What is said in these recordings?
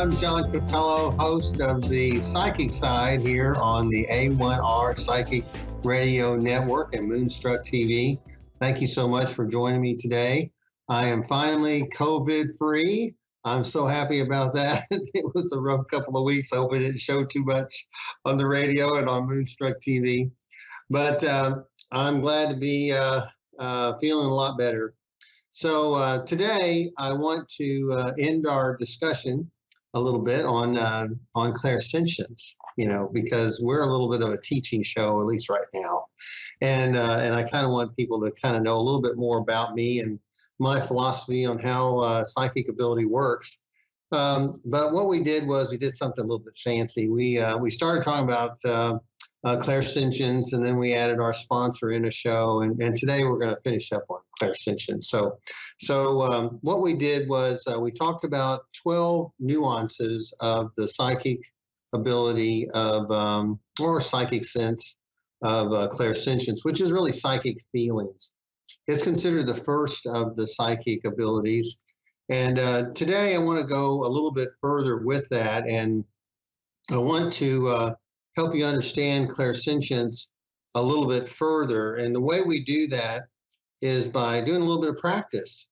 I'm John Cappello, host of the Psychic Side here on the A1R Psychic Radio Network and Moonstruck TV. Thank you so much for joining me today. I am finally COVID-free. I'm so happy about that. It was a rough couple of weeks. I hope it didn't show too much on the radio and on Moonstruck TV. But I'm glad to be feeling a lot better. So today I want to end our discussion a little bit on clairsentience, because we're a little bit of a teaching show, at least right now, and I kind of want people to kind of know a little bit more about me and my philosophy on how psychic ability works. But what we did was we did something a little bit fancy. We started talking about clairsentience, and then we added our sponsor in a show, and today we're going to finish up on clairsentience. So what we did was we talked about 12 nuances of the psychic ability of or psychic sense of clairsentience, which is really psychic feelings. It's considered the first of the psychic abilities, and today I want to go a little bit further with that, and I want to help you understand clairsentience a little bit further. And the way we do that is by doing a little bit of practice,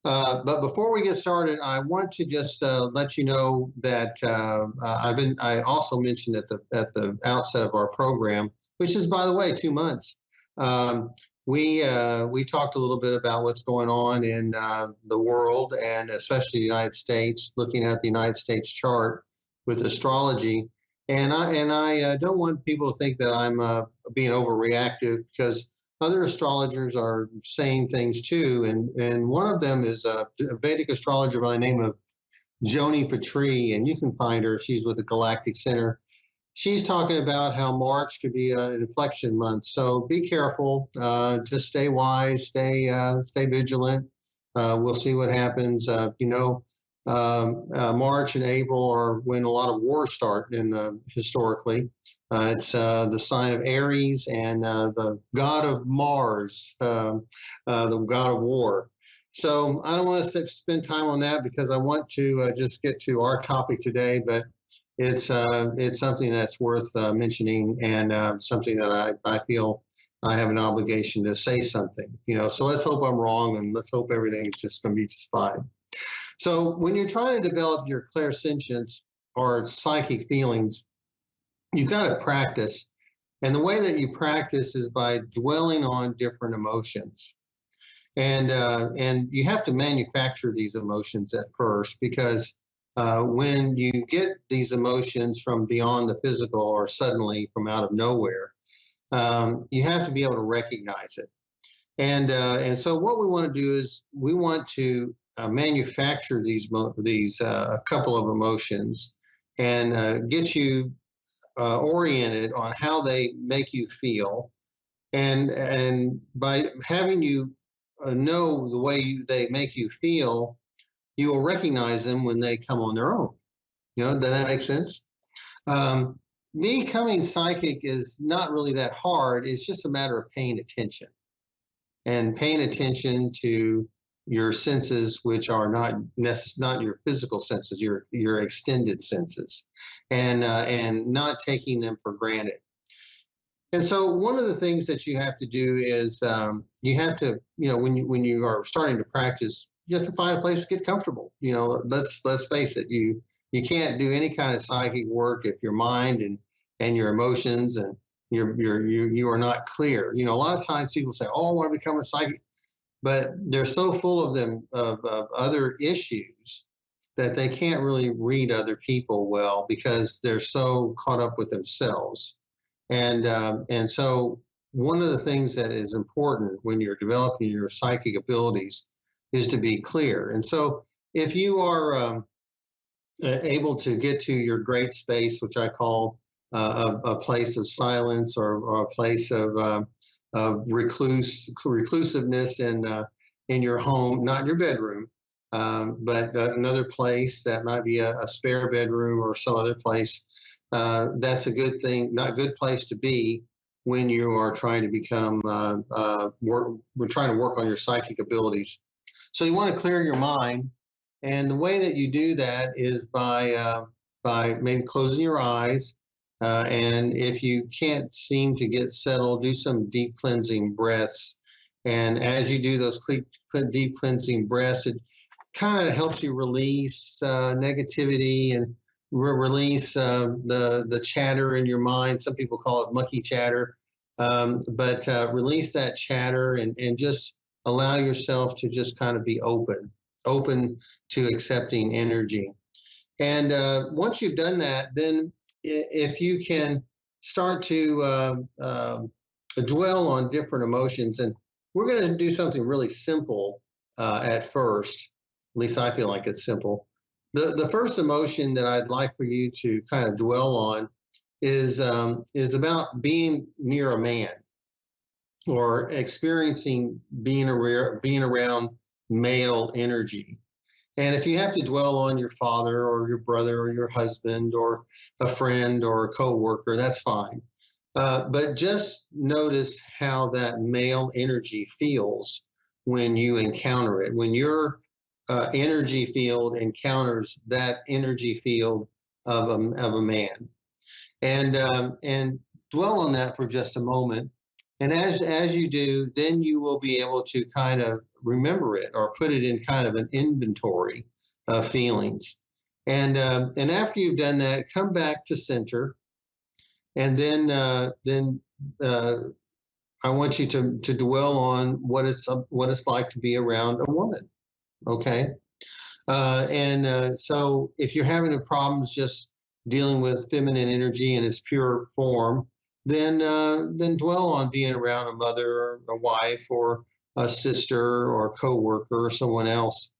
But before we get started, I want to just let you know that I also mentioned at the outset of our program, which is, by the way, 2 months. We talked a little bit about what's going on in the world, and especially the United States, looking at the United States chart with astrology. And I don't want people to think that I'm being overreactive, because other astrologers are saying things too. And one of them is a Vedic astrologer by the name of Joni Patri, and you can find her. She's with the Galactic Center. She's talking about how March could be an inflection month. So be careful. Just stay wise. Stay vigilant. We'll see what happens. March and April are when a lot of wars start historically. It's the sign of Aries and the god of Mars, the god of war. So I don't want to spend time on that, because I want to just get to our topic today. But it's something that's worth mentioning, and something that I feel I have an obligation to say something. So let's hope I'm wrong, and let's hope everything is just going to be just fine. So when you're trying to develop your clairsentience or psychic feelings, you've got to practice. And the way that you practice is by dwelling on different emotions. And you have to manufacture these emotions at first, because when you get these emotions from beyond the physical or suddenly from out of nowhere, you have to be able to recognize it. And so what we want to do is we want to manufacture these couple of emotions, and get you oriented on how they make you feel, and by having you know the way they make you feel, you will recognize them when they come on their own. Does that make sense? Becoming psychic is not really that hard. It's just a matter of paying attention, and paying attention to your senses, which are not your physical senses, your extended senses, and not taking them for granted. And so one of the things that you have to do is you have to, when you are starting to practice, you have to find a place to get comfortable. Let's face it, you can't do any kind of psychic work if your mind and your emotions and you are not clear. A lot of times people say, "Oh, I want to become a psychic," but they're so full of them of other issues that they can't really read other people well, because they're so caught up with themselves. And so one of the things that is important when you're developing your psychic abilities is to be clear. And so if you are able to get to your great space, which I call a place of silence, or a place of reclusiveness in your home, not your bedroom, but another place that might be a spare bedroom or some other place. That's a good thing, not a good place to be when you are trying to become, we're trying to work on your psychic abilities. So you want to clear your mind And the way that you do that is by maybe closing your eyes. And if you can't seem to get settled, do some deep cleansing breaths. And as you do those deep cleansing breaths, it kind of helps you release negativity and release the chatter in your mind. Some people call it monkey chatter, but release that chatter and just allow yourself to just kind of be open to accepting energy. And once you've done that, then if you can start to dwell on different emotions, and we're going to do something really simple at first. At least I feel like it's simple. The first emotion that I'd like for you to kind of dwell on is about being near a man or experiencing being around male energy. And if you have to dwell on your father or your brother or your husband or a friend or a coworker, that's fine. But just notice how that male energy feels when you encounter it. When your energy field encounters that energy field of a man, and dwell on that for just a moment. And as you do, then you will be able to kind of remember it or put it in kind of an inventory of feelings. And after you've done that, come back to center, and then I want you to dwell on what it's like to be around a woman. Okay. So if you're having problems just dealing with feminine energy in its pure form, then dwell on being around a mother or a wife or a sister or a coworker or someone else,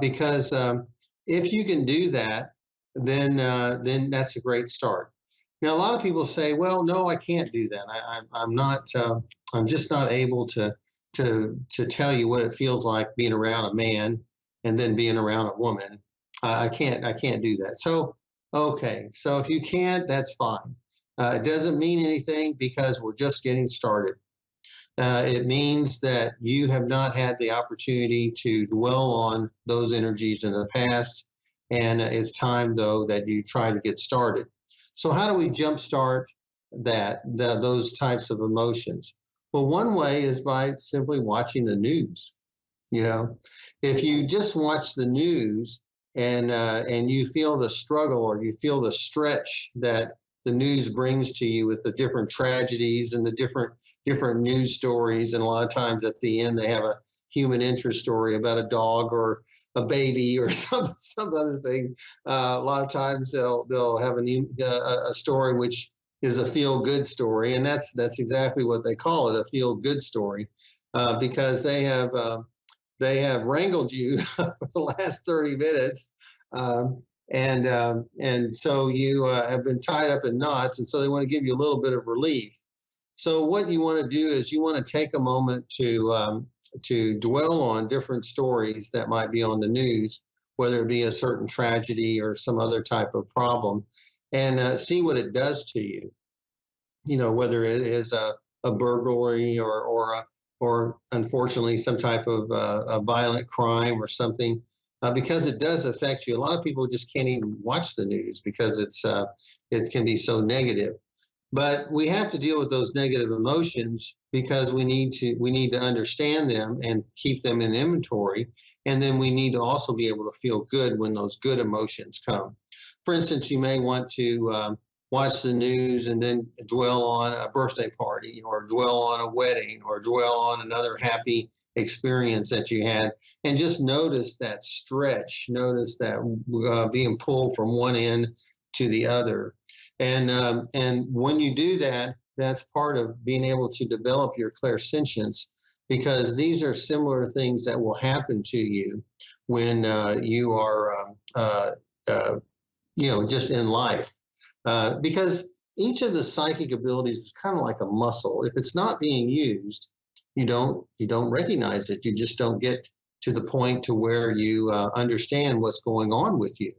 because if you can do that, then that's a great start. Now, a lot of people say, "Well, no, I can't do that. I'm not. I'm just not able to tell you what it feels like being around a man and then being around a woman. I can't do that." So, okay. So if you can't, that's fine. It doesn't mean anything because we're just getting started. It means that you have not had the opportunity to dwell on those energies in the past, and it's time though that you try to get started. So how do we jumpstart those types of emotions? Well, one way is by simply watching the news. You know, if you just watch the news and you feel the struggle or you feel the stretch that the news brings to you with the different tragedies and the different news stories, and a lot of times at the end they have a human interest story about a dog or a baby or some other thing. A lot of times they'll have a story which is a feel good story, and that's exactly what they call it, a feel good story, because they have wrangled you for the last 30 minutes. And so you have been tied up in knots, and so they want to give you a little bit of relief. So what you want to do is you want to take a moment to dwell on different stories that might be on the news, whether it be a certain tragedy or some other type of problem, and see what it does to you. You know, whether it is a burglary or unfortunately some type of a violent crime or something. Because it does affect you. A lot of people just can't even watch the news because it can be so negative. But we have to deal with those negative emotions because we need to understand them and keep them in inventory. And then we need to also be able to feel good when those good emotions come. For instance, you may want to watch the news and then dwell on a birthday party or dwell on a wedding or dwell on another happy experience that you had, and just notice that stretch, notice that being pulled from one end to the other. And when you do that, that's part of being able to develop your clairsentience, because these are similar things that will happen to you when you are just in life. Because each of the psychic abilities is kind of like a muscle. If it's not being used, you don't recognize it. You just don't get to the point to where you understand what's going on with you.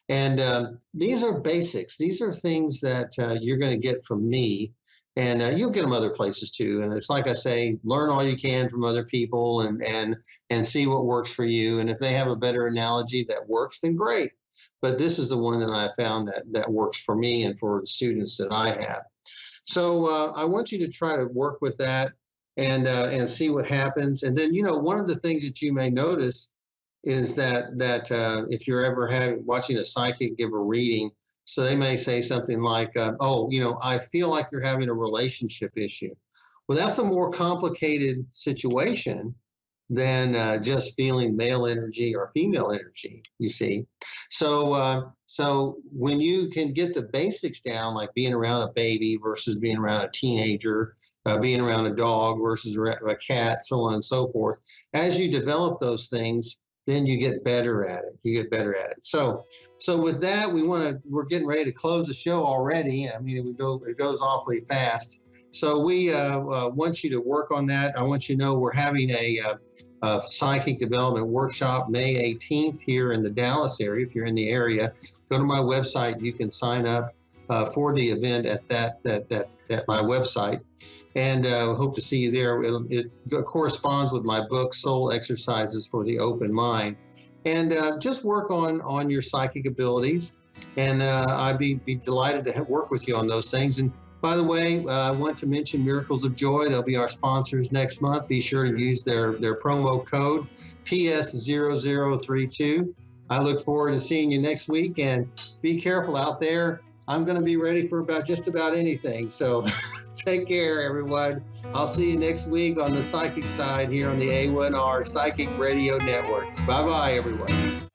And these are basics. These are things that you're going to get from me. and you'll get them other places too. And it's like I say, learn all you can from other people, and see what works for you. And if they have a better analogy that works, then great. But this is the one that I found that works for me and for the students that I have. So I want you to try to work with that and see what happens. And then, one of the things that you may notice is that if you're ever watching a psychic give a reading, so they may say something like, "Oh, I feel like you're having a relationship issue." Well, that's a more complicated situation than just feeling male energy or female energy, you see. So when you can get the basics down, like being around a baby versus being around a teenager, being around a dog versus a cat, so on and so forth, as you develop those things, then you get better at it. You get better at it. So with that, we're getting ready to close the show already. I mean, it goes awfully fast. So we want you to work on that. I want you to know we're having a psychic development workshop May 18th here in the Dallas area. If you're in the area, go to my website. You can sign up for the event at at my website, and hope to see you there. It corresponds with my book, Soul Exercises for the Open Mind, and just work on your psychic abilities. And I'd be delighted to work with you on those things. And by the way, I want to mention Miracles of Joy. They'll be our sponsors next month. Be sure to use their promo code PS0032. I look forward to seeing you next week, and be careful out there. I'm going to be ready for just about anything. So take care, everyone. I'll see you next week on the psychic side here on the A1R Psychic Radio Network. Bye-bye, everyone.